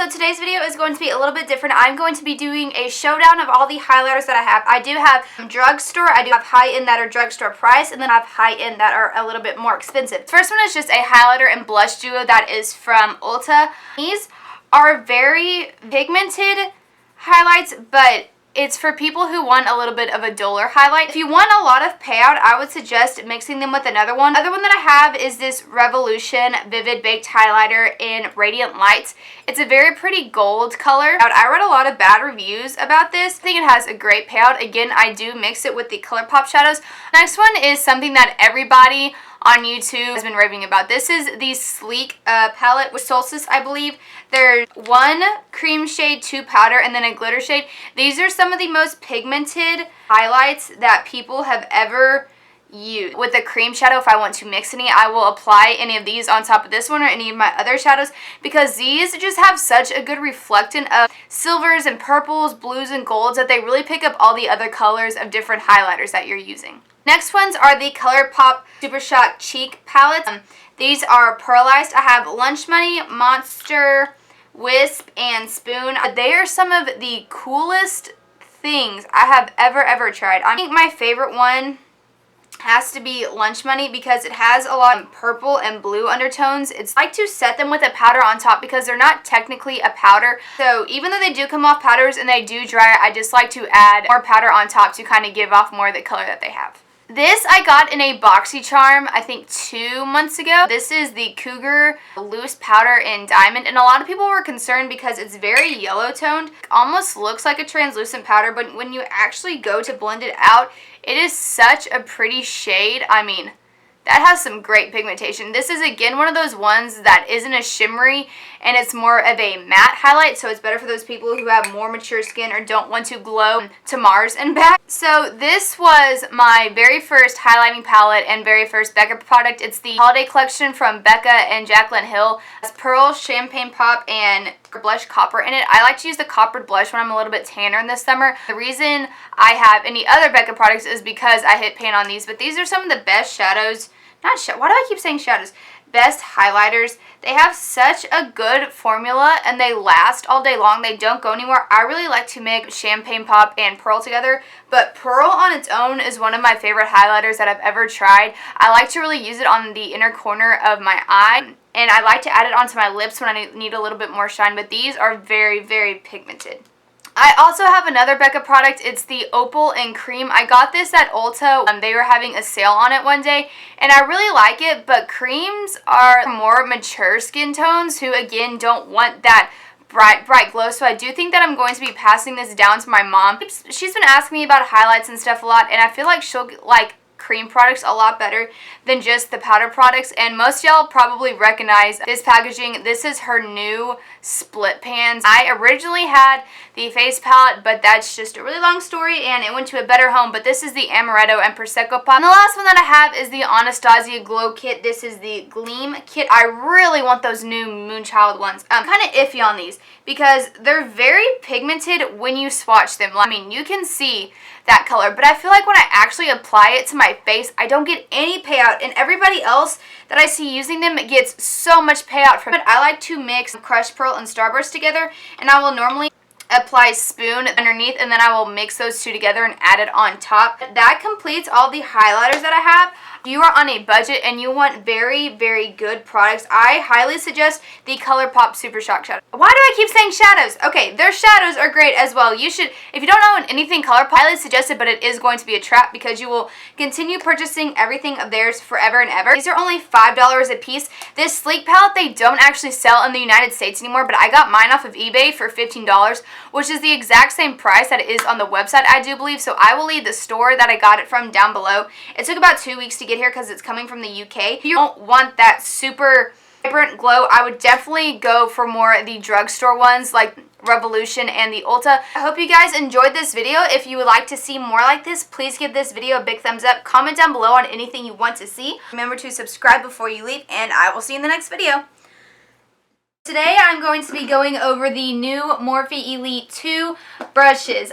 so today's video is going to be a little bit different. I'm going to be doing a showdown of all the highlighters that I have. I do have drugstore, I do have high-end that are drugstore price, and then I have high-end that are a little bit more expensive. The first one is just a highlighter and blush duo that is from Ulta. These are very pigmented highlights, but it's for people who want a little bit of a duller highlight. If you want a lot of payout, I would suggest mixing them with another one. Other one that I have is this Revolution Vivid Baked Highlighter in Radiant Lights. It's a very pretty gold color. I read a lot of bad reviews about this. I think it has a great payout. Again, I do mix it with the Colourpop shadows. Next one is something that everybody on YouTube has been raving about. This is the Sleek palette with Solstice, I believe. There's one cream shade, two powder, and then a glitter shade. These are some of the most pigmented highlights that people have ever used. With a cream shadow, if I want to mix any, I will apply any of these on top of this one or any of my other shadows, because these just have such a good reflectant of silvers and purples, blues and golds, that they really pick up all the other colors of different highlighters that you're using. Next ones are the Colourpop Super Shock Cheek palettes. These are pearlized. I have Lunch Money, Monster, Wisp, and Spoon. They are some of the coolest things I have ever tried. I think my favorite one has to be Lunch Money because it has a lot of purple and blue undertones. It's like to set them with a powder on top because they're not technically a powder. So even though they do come off powders and they do dry, I just like to add more powder on top to kind of give off more of the color that they have. This I got in a BoxyCharm, I think 2 months ago. This is the Cougar Loose Powder in Diamond, and a lot of people were concerned because it's very yellow toned. It almost looks like a translucent powder, but when you actually go to blend it out, it is such a pretty shade. I mean, that has some great pigmentation. This is again one of those ones that isn't a shimmery and it's more of a matte highlight, so it's better for those people who have more mature skin or don't want to glow to Mars and back. So this was my very first highlighting palette and very first Becca product. It's the holiday collection from Becca and Jaclyn Hill. It's Pearl, Champagne Pop, and blush copper in it. I like to use the coppered blush when I'm a little bit tanner in the summer. The reason I have any other Becca products is because I hit pan on these, but these are some of the best shadows. Why do I keep saying shadows? Best highlighters. They have such a good formula and they last all day long. They don't go anywhere. I really like to mix Champagne Pop and Pearl together, but Pearl on its own is one of my favorite highlighters that I've ever tried. I like to really use it on the inner corner of my eye, and I like to add it onto my lips when I need a little bit more shine, but these are very pigmented. I also have another Becca product. It's the Opal and Cream. I got this at Ulta. They were having a sale on it one day, and I really like it, but creams are more mature skin tones who, again, don't want that bright glow, so I do think that I'm going to be passing this down to my mom. She's been asking me about highlights and stuff a lot, and I feel like she'll like cream products a lot better than just the powder products, and most y'all probably recognize this packaging. This is her new split pans. I originally had the face palette, but that's just a really long story and it went to a better home, but this is the Amaretto and Prosecco Pop. And the last one that I have is the Anastasia Glow Kit. This is the Gleam Kit. I really want those new Moonchild ones. I'm kind of iffy on these because they're very pigmented when you swatch them. I mean, you can see that color, but I feel like when I actually apply it to my face, I don't get any payout, and everybody else that I see using them gets so much payout from it. I like to mix Crushed Pearl and Starburst together, and I will normally apply Spoon underneath, and then I will mix those two together and add it on top. That completes all the highlighters that I have. If you are on a budget and you want very good products, I highly suggest the Colourpop Super Shock Shadow. Why do I keep saying shadows? Okay, their shadows are great as well. You should, if you don't know anything Colourpop, I highly suggest it, but it is going to be a trap because you will continue purchasing everything of theirs forever and ever. These are only $5 a piece. This Sleek palette, they don't actually sell in the United States anymore, but I got mine off of eBay for $15, which is the exact same price that it is on the website, I do believe. So I will leave the store that I got it from down below. It took about 2 weeks to get here because it's coming from the UK. If you don't want that super vibrant glow, I would definitely go for more of the drugstore ones like Revolution and the Ulta. I hope you guys enjoyed this video. If you would like to see more like this, please give this video a big thumbs up. Comment down below on anything you want to see. Remember to subscribe before you leave, and I will see you in the next video. Today I'm going to be going over the new Morphe Elite 2 brushes.